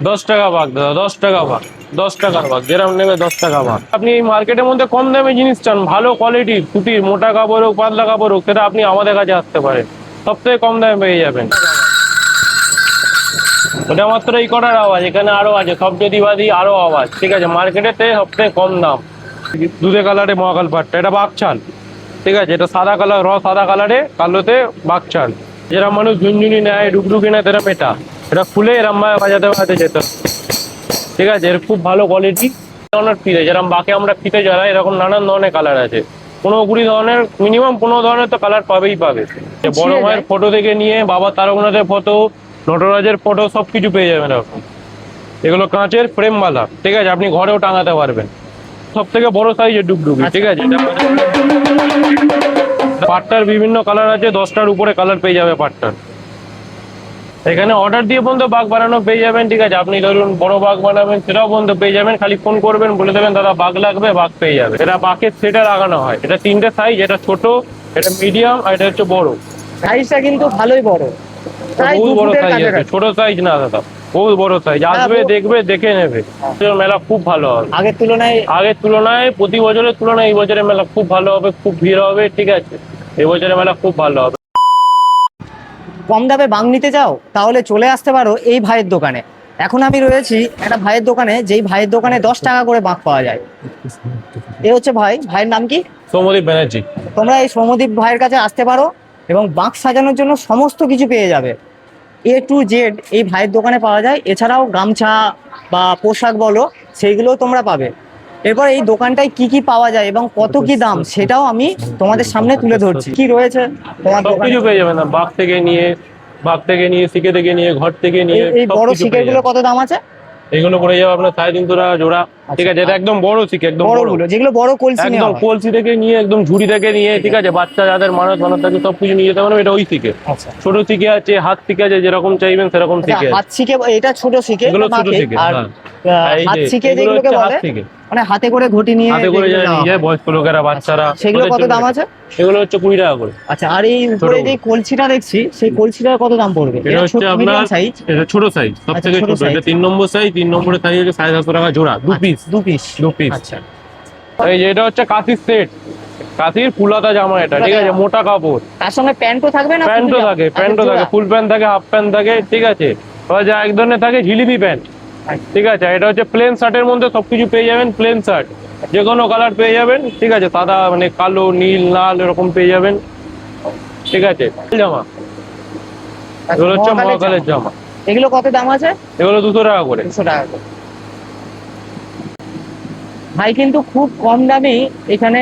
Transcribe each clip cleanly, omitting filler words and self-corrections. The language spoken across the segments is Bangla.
10 টাকা ভাগ দাদা, 10 টাকা ভাগ, 10 টাকার ভাগ, যেরকম নেবে 10 টাকা ভাগ। আপনি মার্কেটের মধ্যে কম দামে জিনিস চান, ভালো কোয়ালিটির সুতির, মোটা কাপড় হোক পাতলা কাপড় হোক, সেটা আপনি আমাদের কাছে আসতে পারেন, সব থেকে কম দামে পেয়ে যাবেন। ওটা মাত্র এই কটার আওয়াজ, এখানে আরো আছে, সব যদি বাদি আরো আওয়াজ। ঠিক আছে, মার্কেটের থেকে সব থেকে কম দাম। দুধে কালারে মহাকাল পাটটা, এটা বাঘছাল। ঠিক আছে, এটা সাদা কালার, সাদা কালারে কালোতে বাঘছাল। যেরকম মানুষ ঝুনঝুনি নেয়, ডুকডুকি নেয়, তেরম এটা খুলে এরম ভাবে বাজাতে বাজাতে যেত। ঠিক আছে, এর খুব ভালো কোয়ালিটি। ধরনের ফিতে, যেরকম বাকি আমরা ফিতে জড়াই, এরকম নানান ধরনের কালার আছে। 15-20 ধরনের, মিনিমাম 15 ধরনের তো কালার পাবেই পাবে। বড় মায়ের ফটো থেকে নিয়ে বাবা তারকনাথের ফটো, নটরাজের ফটো, সবকিছু পেয়ে যাবেন এরকম। এগুলো কাঁচের ফ্রেমওয়ালা। ঠিক আছে, আপনি ঘরেও টাঙাতে পারবেন। সব থেকে বড় সাইজের ডুগডুগি। ঠিক আছে, পাটটার বিভিন্ন কালার আছে, 10টার উপরে কালার পেয়ে যাবে পাটটার। এখানে অর্ডার দিয়ে পর্যন্ত বাঘ বানানো পেয়ে যাবেন। ঠিক আছে, আপনি ধরুন বড় বাঘ বানাবেন, সেটাও পর্যন্ত পেয়ে যাবেন। খালি ফোন করবেন, বলে দেবেন দাদা বাঘ লাগবে, বাঘ পেয়ে যাবে। এটা বাঘের সেটে লাগানো হয়। এটা 3টে সাইজ, এটা ছোট, এটা মিডিয়াম, আর এটা হচ্ছে বড়। সাইজটা কিন্তু ভালোই বড়, বহু বড় সাইজ আছে, ছোট সাইজ না দাদা, বহু বড় সাইজ। আসবে, দেখবে, দেখে নেবে। মেলা খুব ভালো হবে আগের তুলনায় প্রতি বছরের তুলনায় এই বছরের মেলা খুব ভালো হবে, খুব ভিড় হবে। ঠিক আছে, এবছরের মেলা খুব ভালো হবে। কম দামে বাং নিতে চাও তাহলে চলে আসতে পারো এই ভাইয়ের দোকানে। এখন আমি রয়েছি একটা ভাইয়ের দোকানে, যেই ভাইয়ের দোকানে 10 টাকা করে বাঁক পাওয়া যায়। এ হচ্ছে ভাইয়ের নাম কি? সৌম্যদীপ ব্যানার্জি। তোমরা এই সৌম্যদীপ ভাইয়ের কাছে আসতে পারো এবং বাঁক সাজানোর জন্য সমস্ত কিছু পেয়ে যাবে, A to Z এই ভাইয়ের দোকানে পাওয়া যায়। এছাড়াও গামছা বা পোশাক বলো, সেইগুলোও তোমরা পাবে। এরপর এই দোকানটায় কি কি পাওয়া যায় এবং কত কি দাম, সেটাও আমি তোমাদের সামনে তুলে ধরছি। কি রয়েছে তোমার দোকানে? সবকিছু পেয়ে যাবেন না, বাঘ থেকে নিয়ে শিখে থেকে নিয়ে ঘর থেকে নিয়ে। এই বড় শিকের গুলো কত দাম আছে? এগুলো পড়ে যাবে আপনার 350 টাকা জোড়া। ঠিক আছে, এটা একদম বড় শিক, একদম বড়গুলো, যেগুলো বড় কলসি, একদম কলসি থেকে নিয়ে একদম ঝুড়ি থেকে নিয়ে। ঠিক আছে, বাচ্চা যাদের মানত থাকে সবকিছু নিয়ে যেতে পারবে। এটা ওই শিকে। ছোট শিকে আছে, হাত শিকে আছে, যেরকম চাইবেন সেরকম শিকে। হাত শিকে, এটা ছোট শিকে, এগুলো ছোট শিকে। আর হাত শিকে যেগুলোকে বলে, মানে হাতে করে ঘটি নিয়ে যায় বয়স্ক লোকেরা, বাচ্চারা। সেগুলো কত দাম আছে? এগুলো হচ্ছে 20 টাকা করে। আচ্ছা, আর এই উপরে যে কলসিটা দেখছি, সেই কলসিটার কত দাম পড়বে? এটা হচ্ছে আপনার সাইজ, এটা ছোট সাইজ, সবথেকে ছোট। এটা 3 নম্বর সাইজ, 3 নম্বরের সাইজ হচ্ছে 750 টাকা জোড়া, দু পিস। আচ্ছা, এই যে এটা হচ্ছে কাশির সেট, কাশির ফুলাতা জামা। এটা ঠিক আছে, মোটা কাপড়। তার সঙ্গে প্যান্টও থাকবে না? প্যান্টও থাকে, ফুল প্যান্ট থাকে, হাফ প্যান্ট থাকে। ঠিক আছে, যা এক ধরনের থাকে ঝিলিপি প্যান্ট। ঠিক আছে, এটা হচ্ছে প্লেন শার্টের মধ্যে সবকিছু পেয়ে যাবেন। প্লেন শার্ট যে কোনো কালার পেয়ে যাবেন। ঠিক আছে, সাদা মানে কালো, নীল, লাল এরকম পেয়ে যাবেন। ঠিক আছে, জামা, এগুলো হচ্ছে মহাকালের জামা। এগুলো কত দাম আছে? এগুলো 200 টাকা করে। 200 টাকা করে। ভাই কিন্তু খুব কম দামে এখানে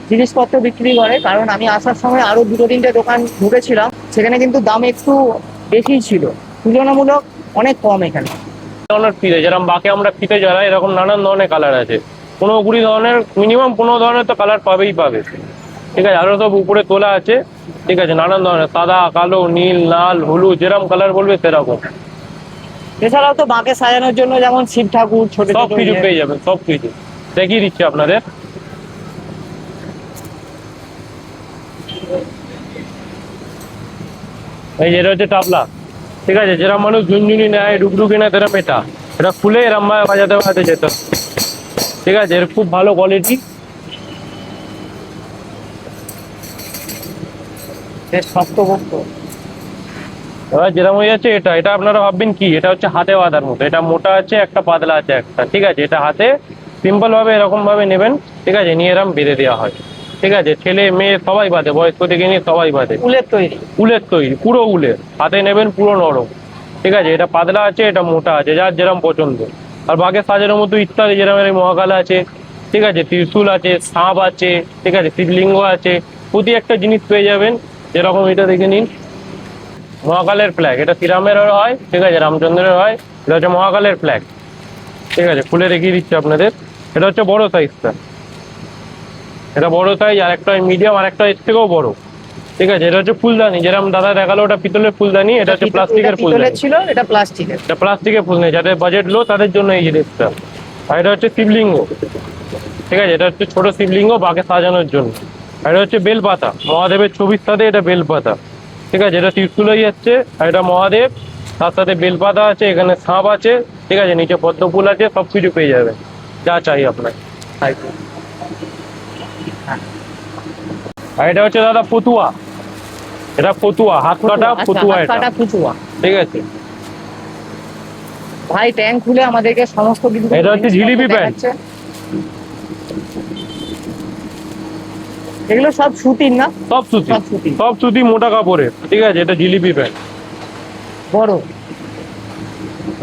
জিনিসপত্র বিক্রি করে, কারণ আমি আসার সময় আরো 2-3টে দোকান ঢুকেছিলাম, সেখানে কিন্তু দাম একটু বেশি ছিল, তুলনামূলক অনেক কম এখানে। ফিতে, যেরকম বাকি আমরা ফিতে জড়াই, এরকম নানান ধরনের কালার আছে। 15-20 ধরনের, মিনিমাম 15 ধরনের তো কালার পাবেই পাবে। ঠিক আছে, আরো সব উপরে তোলা আছে। ঠিক আছে, নানান ধরনের, সাদা, কালো, নীল, লাল, হলুদ, যেরকম কালার বলবে সেরকম। এছাড়াও তো বাঁকে সাজানোর জন্য যেমন শিব ঠাকুর, ছোট সব কিছু পেয়ে যাবেন, সব কিছু দেখিয়ে দিচ্ছি আপনাদের। এই যে এটা হচ্ছে টাবলা। ঠিক আছে, যেরকম মানুষ ঝুনঝুনি নেয়, ডুকডুকি নেয়, তেরম এটা খুলে এরম ভাবে বাজাতে বাজাতে যেত। ঠিক আছে, এর খুব ভালো কোয়ালিটি। শক্তপোক্ত। এবার যেরকম হয়ে যাচ্ছে, এটা আপনারা ভাববেন কি, এটা হচ্ছে হাতে বাঁধার মতো। এটা মোটা আছে একটা, পাতলা আছে একটা। ঠিক আছে, এটা হাতে সিম্পল ভাবে এরকম ভাবে নেবেন। ঠিক আছে, নিয়ে এরম বেঁধে দেওয়া হয়। ঠিক আছে, ছেলে মেয়ে সবাই বাঁধে, বয়স্ক থেকে নিয়ে সবাই বাঁধে। উলের তৈরি, পুরো উলের, হাতে নেবেন পুরো নরম। ঠিক আছে, এটা পাতলা আছে, এটা মোটা আছে, যার যেরকম পছন্দ। আর বাঘের সাজানোর মতো ইত্যাদি, যেরকম মহাকাল আছে। ঠিক আছে, ত্রিশূল আছে, সাপ আছে। ঠিক আছে, শিবলিঙ্গ আছে, প্রতি একটা জিনিস পেয়ে যাবেন। যেরকম এটা দেখে নিন, মহাকালের ফ্ল্যাগ। এটা শ্রীরামের হয়, ঠিক আছে, রামচন্দ্রের হয়। এটা হচ্ছে মহাকালের ফ্ল্যাগ। ঠিক আছে, খুলে দেখিয়ে দিচ্ছি আপনাদের। এটা হচ্ছে বড় সাইজটা, এটা বড় সাইজ। আর একটা মিডিয়াম, আর একটা এর থেকেও বড়। ঠিক আছে, এটা হচ্ছে ফুলদানি, যেরকম দাদা দেখালো, ওটা পিতলের ফুলদানি। এটা হচ্ছে প্লাস্টিকের ফুলদানি ছিল, এটা প্লাস্টিকের ফুল নেই, যাদের বাজেট লো তাদের জন্য এই জিনিসটা। আর এটা হচ্ছে শিবলিঙ্গ। ঠিক আছে, এটা হচ্ছে ছোট শিবলিঙ্গ বাঘে সাজানোর জন্য। আর এটা হচ্ছে বেলপাতা, মহাদেবের ছবির সাথে এটা বেলপাতা। ঠিক আছে, এটা ত্রিশূল হয়ে যাচ্ছে। আর এটা মহাদেব, তার সাথে বেলপাতা আছে, এখানে সাপ আছে, ঠিক আছে, নিচে পদ্ম ফুল আছে, সবকিছু পেয়ে যাবেন যা চাই আপনার। আর এটা হচ্ছে দাদা ফতুয়া, এটা ফতুয়া, হাত কাটা ফতুয়া, হাত এটা কাটা ফতুয়া। ঠিক আছে। ভাই ট্যাঙ্ক খুলে আমাদেরকে সমস্ত কিছু এটা হচ্ছে জিলিপি প্যান্ট। দেখাচ্ছে। এগুলো সব সুতির না? সব সুতি, সব সুতি। সব সুতি মোটা কাপড়ের, ঠিক আছে। এটা জিলিপি প্যান্ট বড়।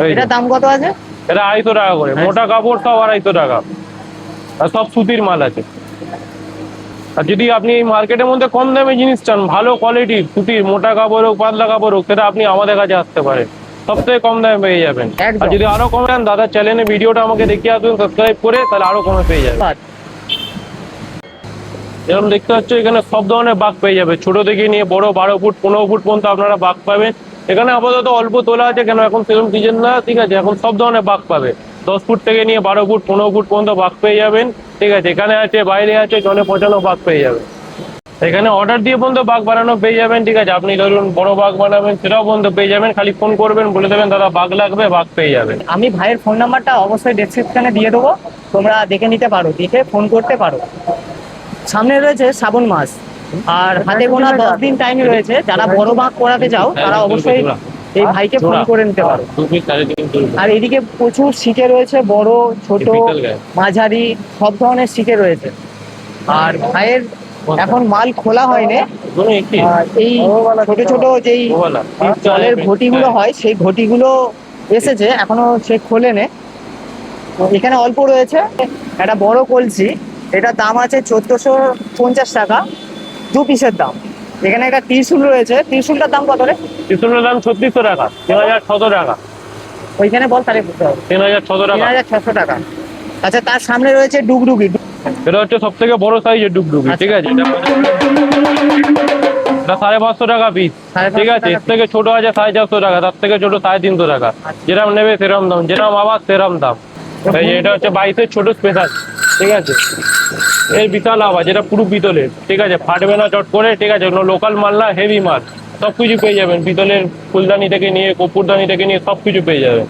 এই যে। এটা দাম কত আছে? এটা 250 টাকা করে, মোটা কাপড় সব 250 টাকা, আর সব সুতির মাল আছে। আর যদি আপনি এই মার্কেটের মধ্যে কম দামে জিনিস চান, ভালো কোয়ালিটির সুতির মোটা কাপড় হোক পাতলা কাপড় হোক, সেটা আপনি আমাদের কাছে আসতে পারেন, সবথেকে কম দামে পেয়ে যাবেন। একদম। আর যদি আরো কমে চান, দাদার চ্যানেলে ভিডিওটা আমাকে দেখিয়ে আসুন সাবস্ক্রাইব করে, তাহলে আরো কমে পেয়ে যাবেন। যেরকম দেখতে পাচ্ছ এখানে সব ধরনের বাঘ পেয়ে যাবে, ছোট থেকে নিয়ে বড় 12 ফুট 15 ফুট পর্যন্ত আপনারা বাঘ পাবেন। এখানে আপাতত অল্প তোলা আছে, কেন এখন সেরকম সিজন না, ঠিক আছে। এখন সব ধরনের বাঘ পাবে, 10 ফুট থেকে নিয়ে 12 ফুট 15 ফুট পর্যন্ত বাঘ পেয়ে যাবেন, ঠিক আছে। এখানে আছে, বাইরে আছে, জনে পচানো বাঘ পেয়ে যাবেন। এখানে অর্ডার দিয়ে পর্যন্ত বাঘ বানানো পেয়ে যাবেন, ঠিক আছে। আপনি ধরুন বড় বাঘ বানাবেন, সেটাও পর্যন্ত পেয়ে যাবেন, খালি ফোন করবেন, বলে দেবেন দাদা বাঘ লাগবে, বাঘ পেয়ে যাবেন। আমি ভাইয়ের ফোন নাম্বারটা অবশ্যই ডেসক্রিপশনে দিয়ে দেবো, তোমরা দেখে নিতে পারো, দেখে ফোন করতে পারো। সামনে রয়েছে শ্রাবণ মাস, আর হাতে গোনা 10 দিন টাইম রয়েছে। যারা বড় বাঘ করাতে চাও তারা অবশ্যই এই ভাইকে ফোন করে নিতে পারো। আর এদিকে প্রচুর শিকে রয়েছে, বড় ছোট মাঝারি সব ধরনের শিকে রয়েছে। আর ভাইয়ের এখন মাল খোলা হয়নি, আর এই ছোট ছোট যেই জলের ঘটিগুলো হয় সেই ঘটিগুলো এসেছে, এখনো সে খোলেনি। এখানে অল্প রয়েছে। একটা বড় কলসি, এটার দাম আছে 1450 টাকা, 2 পিসের দাম। এখানে একটা ত্রিশূল রয়েছে, ত্রিশূলটার দাম কত রে? ত্রিশূলের দাম 3600 টাকা, 3600 টাকা। ওইখানে বল তাহলে বুঝতে হবে। 3600 টাকা। 3600 টাকা। আচ্ছা, তার সামনে রয়েছে ডুগডুগি। এটা হচ্ছে সব থেকে বড় সাইজের ডুগডুগি, ঠিক আছে। এটা 550 টাকা পিস, ঠিক আছে। এর থেকে ছোট আছে 450 টাকা, তার থেকে ছোট 350 টাকা। যেরকম নেবে সেরকম দাম, যেরকম আবার সেরকম দাম। এই যে এটা হচ্ছে 22-এর ছোট স্পেশাল, ঠিক আছে। এই বিশাল আবার, যেটা পুরো পিতলের, ঠিক আছে, ফাটবে না চট করে, ঠিক আছে। লোকাল মাল না, হেভি মাল, সবকিছু পেয়ে যাবেন। পিতলের ফুলদানি থেকে নিয়ে কপুরদানি থেকে নিয়ে সবকিছু পেয়ে যাবেন।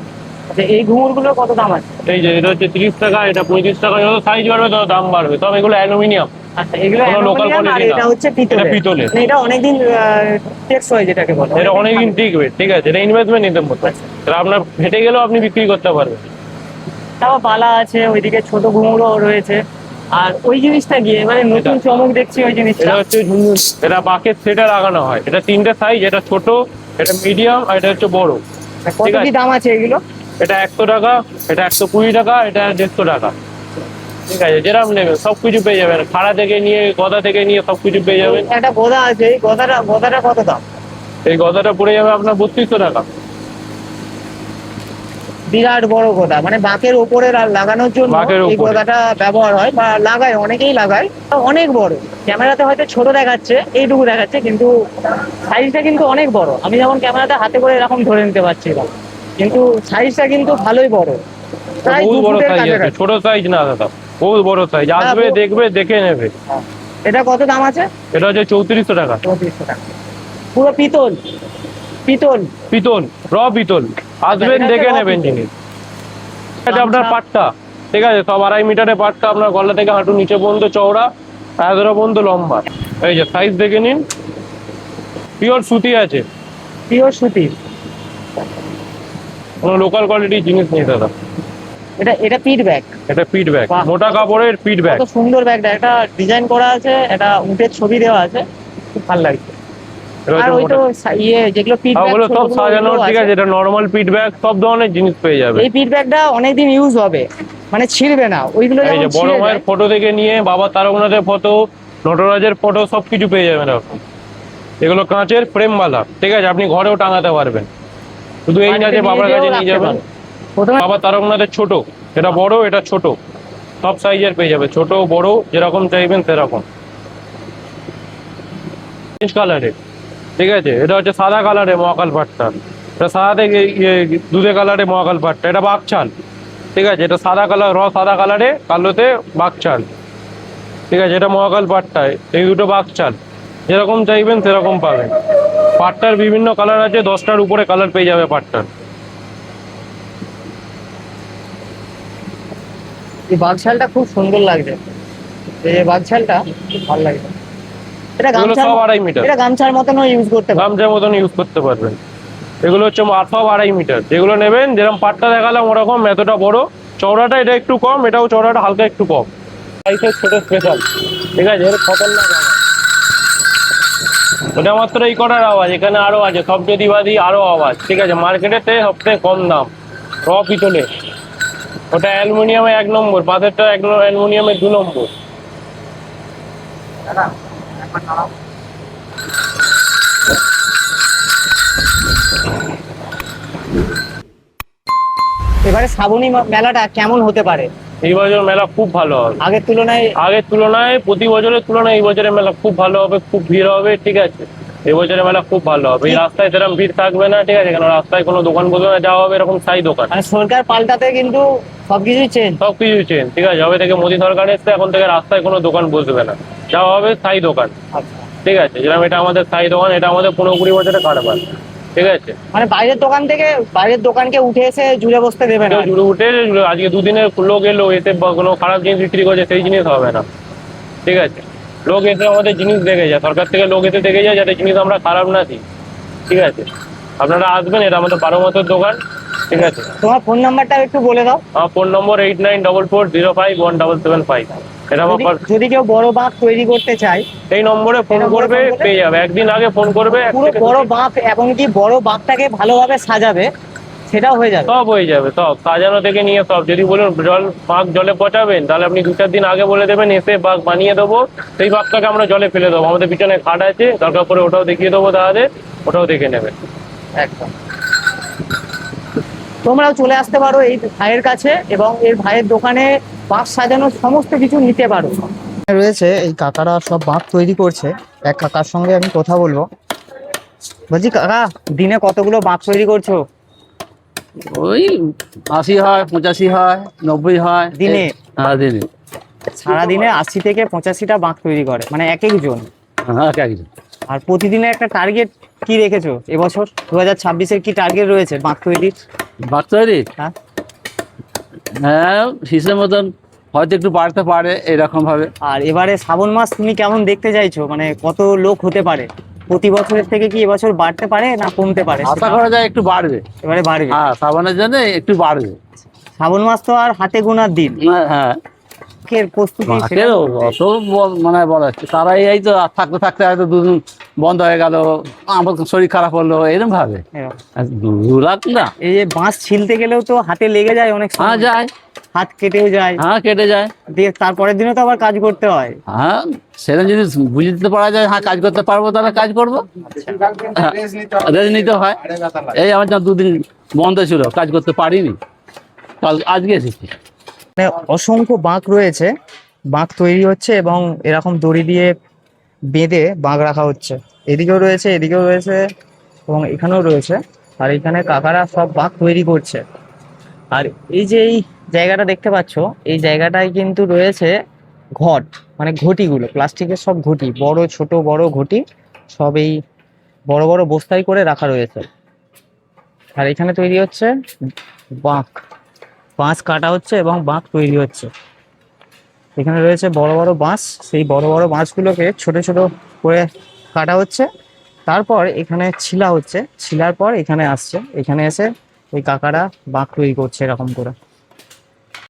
এই ঘুঙুরগুলো কত দাম আছে? এই যে এটা হচ্ছে 30 টাকা, এটা 35 টাকা। যত সাইজ বাড়বে তত দাম বাড়বে। তবে এগুলো অ্যালুমিনিয়াম। আচ্ছা, এগুলো লোকাল অ্যালুমিনিয়াম, আর কোয়ালিটি এটা না, হচ্ছে পিতলের। এটা পিতলের। এটা অনেকদিন টেকসই, যেটাকে বলে এটা অনেকদিন টিকবে, ঠিক আছে। এটা ইনভেস্টমেন্ট নিতে মতো, এটা আপনার ফেটে গেলেও আপনি বিক্রি করতে পারবেন। তাও পালা আছে, ওইদিকে ছোট ঘুঙুরও রয়েছে। আর ওই জিনিসটা গিয়ে মানে নতুন চমক দেখছি ওই জিনিসটা। এটা হচ্ছে ঝুনঝুনি, এটা বাকের সেটে লাগানো হয়। এটা 3টে সাইজ, এটা ছোট, এটা মিডিয়াম, আর এটা হচ্ছে বড়। কত কি দাম আছে এগুলো? এটা 100 টাকা, এটা 120 টাকা, এটা 150 টাকা, ঠিক আছে। যেরকম নেবেন সবকিছু পেয়ে যাবেন, খাড়া থেকে নিয়ে গদা থেকে নিয়ে সবকিছু পেয়ে যাবেন। একটা গদা আছে, এই গদাটা কত দাম? এই গদাটা পড়ে যাবে আপনার 3200 টাকা। বিরাট বড় গদা, মানে বাঁকের ওপরে লাগানোর জন্য বাঁকের এই ওপরে। গদাটা ব্যবহার হয় বা লাগায়, অনেকেই লাগায়। অনেক বড়, ক্যামেরাতে হয়তো ছোট দেখাচ্ছে, এইটুকু দেখাচ্ছে, কিন্তু সাইজটা কিন্তু অনেক বড়। আমি যেমন ক্যামেরাতে হাতে করে এরকম ধরে নিতে পারছিলাম, কিন্তু সাইজটা কিন্তু ভালোই বড়, প্রায় বহু 2 বড় ফুটের সাইজ আছে, কাছাকাছি। ছোট সাইজ না দাদা, বহু বড় সাইজ। আসবে, দেখবে, দেখে নেবে। এটা কত দাম আছে? এটা হচ্ছে 3400 টাকা। 3400 টাকা। পুরো পিতল, পিতল পিতল, পিতল। আসবেন, এটা দেখে raw নেবেন পিতল। জিনিস। এটা আপনার পাটটা, ঠিক আছে, সব 2.5 মিটারের পাটটা, আপনার গলা থেকে হাঁটু নিচে পর্যন্ত চওড়া, 11 পর্যন্ত লম্বা। এই যে সাইজ দেখে নিন, পিওর সুতি আছে, পিওর সুতির। কোনো লোকাল কোয়ালিটির জিনিস নেই দাদা। এটা পিট ব্যাগ। এটা পিট ব্যাগ, বাহ। মোটা কাপড়ের পিট ব্যাগ। কত সুন্দর ব্যাগটা, একটা ডিজাইন করা আছে, একটা উটের ছবি দেওয়া আছে, খুব ভালো লাগছে। আর ওই তো ইয়ে যেগুলো পিট ব্যাগ, ওগুলো সব সাজানো, ঠিক আছে। এটা নরমাল পিট ব্যাগ, সব ধরনের জিনিস পেয়ে যাবে। এই পিট ব্যাগটা অনেকদিন ইউজ হবে, মানে ছিঁড়বে না। ওইগুলো এই যে যেমন বড় ছিঁড়ে মায়ের যায়। ফটো থেকে নিয়ে বাবা তারকনাথের ফটো, নটরাজের ফটো, সবকিছু পেয়ে যাবেন আপনি। এগুলো কাঁচের ফ্রেমওয়ালা, ঠিক আছে, আপনি ঘরেও টাঙাতে পারবেন। শুধু এই না যে বাবার কাছে নিয়ে যাবেন। প্রথমে বাবা তারকনাথের ছোট, এটা বড়, এটা ছোট, সব সাইজের পেয়ে যাবে, ছোট বড় যেরকম চাইবেন সেরকম। কালারে, ঠিক আছে। এটা হচ্ছে সাদা কালারে মহাকাল পাটটা, এটা সাদা থেকে দুধে কালারে মহাকাল পাটটা। এটা বাঘছাল, ঠিক আছে। এটা সাদা কালার, সাদা কালারে কালোতে বাঘছাল, ঠিক আছে। এটা মহাকাল পাটটা, এই দুটো বাঘছাল। যেরকম চাইবেন সেরকম পাবেন। পাটটার বিভিন্ন কালার আছে, 10টার উপরে কালার পেয়ে যাবে পাটটার। এই বাঘশালটা খুব সুন্দর লাগছে, এই বাঘশালটা খুব ভালো লাগছে। এটা এগুলো গামছার সব 2.5 মিটার, এটা গামছার মতনও ইউজ করতে পারবে। গামছার মতন ইউজ করতে পারবেন। এগুলো হচ্ছে সব 2.5 মিটার। যেগুলো নেবেন, যেরকম পাটটা দেখালাম ওরকম, এতটা বড়। চওড়াটা এটা একটু কম, এটাও চওড়াটা হালকা একটু কম। সাইজের ছোট স্পেশাল, ঠিক আছে। এর খতরনাক আওয়াজ, ওটা মাত্র এই কটার আওয়াজ, এখানে আরো আছে, সব যদি বাদি আরো আওয়াজ, ঠিক আছে। মার্কেটেতে সবথেকে কম দাম র পিতলে। ওটা অ্যালুমিনিয়ামে 1 নম্বর, পাশেরটা অ্যালুমিনিয়ামে 2 নম্বর। এবারে শ্রাবণী মেলাটা কেমন হতে পারে? এই বছর মেলা খুব ভালো হবে, আগের তুলনায় প্রতি বছরের তুলনায় এই বছরের মেলা খুব ভালো হবে, খুব ভিড় হবে, ঠিক আছে। এই বছরের মেলা খুব ভালো হবে। এই রাস্তায় সেরকম ভিড় থাকবে না, ঠিক আছে, কারণ রাস্তায় কোনো দোকান বসে না, যাওয়া হবে এরকম সাই দোকান। মানে সরকার পাল্টাতে কিন্তু সবকিছুই চেঞ্জ। সবকিছু চেঞ্জ, ঠিক আছে। যবে থেকে মোদী সরকার এসছে, এখন থেকে রাস্তায় কোনো দোকান বসবে না, যাওয়া হবে সাই দোকান, আচ্ছা, ঠিক আছে। যেরকম এটা আমাদের সাই দোকান, এটা আমাদের 15-20 বছরের কারবার, ঠিক আছে। মানে বাইরের দোকানকে উঠে এসে জুড়ে বসতে দেবে না। কেউ জুড়ে উঠে আজকে দুদিনের লোক এলো, এসে কোনো খারাপ জিনিস বিক্রি করছে সেই জিনিস হবে না, ঠিক আছে। লোক এসে আমাদের জিনিস দেখে যায়, সরকার থেকে লোক এসে দেখে যায়, যাতে জিনিস আমরা খারাপ না দিই, ঠিক আছে। আপনারা আসবেন, এটা আমাদের 12 মাসের দোকান, ঠিক আছে। তোমার ফোন নাম্বারটা একটু বলে দাও। আমার ফোন নম্বর 8944051775। এটা আমার যদি কেউ বড় বাঁক তৈরি করতে চায়, এই নম্বরে ফোন করবে, পেয়ে যাবে। একদিন আগে ফোন করবে, পুরো বড় বাঁক এবং কি বড় বাঁকটাকে ভালোভাবে সাজাবে, সেটাও হয়ে যাবে। সব হয়ে যাবে, সব সাজানো থেকে নিয়ে সব। যদি বলুন বাঘ জলে পচাবেন, তাহলে আপনি 2-4 দিন আগে বলে দেবেন, এসে বাঘ বানিয়ে দেবো। সেই বাঘটাকে আমরা জলে ফেলে দেবো, আমাদের পিছনে খাট আছে, দরকার করে ওটাও দেখিয়ে দেবো তাদের, ওটাও দেখে নেবেন। একদম। তোমরাও চলে আসতে পারো এই ভাইয়ের কাছে এবং এর ভাইয়ের দোকানে বাঁক সাজানোর সমস্ত কিছু নিতে পারো। রয়েছে এই কাকারা সব বাঁক তৈরি করছে। এক কাকার সঙ্গে আমি কথা বলবো। বলছি কাকা, দিনে কতগুলো বাঁক তৈরি করছো? ওই 80 হয়, 85 হয়, 90 হয় দিনে? হ্যাঁ দিনে। সারাদিনে 80 থেকে 85টা বাঁক তৈরি করে, মানে এক একজন। হ্যাঁ একজন। আর প্রতিদিনের একটা টার্গেট কি রেখেছো এবছর? 2026-এর কি টার্গেট রয়েছে বাঁক তৈরির? বাদ তৈরি হ্যাঁ, হ্যাঁ হিসেব মতন হয়তো একটু বাড়তে পারে এরকম ভাবে। আর এবারে শ্রাবণ মাস তুমি কেমন দেখতে চাইছো, মানে কত লোক হতে পারে? প্রতি বছরের থেকে কি এবছর বাড়তে পারে না কমতে পারে? আশা করা যায় একটু বাড়বে, এবারে বাড়বে। হ্যাঁ শ্রাবণের জন্য একটু বাড়বে। শ্রাবণ মাস তো আর হাতে গোনার দিন। হ্যাঁ এর প্রস্তুতি বাকেরও অত মানে বলা যাচ্ছে, তারা এই তো থাকতে থাকতে হয়তো 2 দিন বন্ধ হয়ে গেল, আমার শরীর খারাপ হলো, এরকম ভাবে। আর 2 লাখ না, এই যে বাঁশ ছিলতে গেলেও তো হাতে লেগে যায় অনেক হ্যাঁ সময়, যায়, হাত কেটেও যায়, হ্যাঁ কেটে যায়। দিয়ে তারপরের দিনে তো আবার কাজ করতে হয়। হ্যাঁ সেরকম যদি বুঝে দিতে পারা যায়, হ্যাঁ কাজ করতে পারবো, তাহলে কাজ করবো। রেস্ট নিতে হয়। এই আমার 2 দিন বন্ধ ছিল, কাজ করতে পারিনি, কাল আজকে এসেছি। মানে অসংখ্য বাঁক রয়েছে, বাঁক তৈরি হচ্ছে এবং এরকম দড়ি দিয়ে বেঁধে বাঁক রাখা হচ্ছে। এদিকেও রয়েছে, এদিকেও রয়েছে এবং এখানেও রয়েছে। আর এখানে কাকারা সব বাঁক তৈরি করছে। আর এই যে এই জায়গাটা দেখতে পাচ্ছ, এই জায়গাটায় কিন্তু রয়েছে ঘট, মানে ঘটিগুলো, প্লাস্টিকের সব ঘটি, বড় ছোট বড় ঘটি, সব এই বড় বড় বস্তায় করে রাখা রয়েছে। আর এখানে তৈরি হচ্ছে বাঁক, বাঁশ কাটা হচ্ছে এবং বাঁক তৈরি হচ্ছে। এখানে রয়েছে বড় বড় বাঁশ, সেই বড় বড় বাঁশগুলোকে ছোট ছোট করে কাটা হচ্ছে, তারপর এখানে ছিলা হচ্ছে, ছিলার পর এখানে আসছে, এখানে এসে ওই কাকারা বাঁক তৈরি করছে এরকম করে।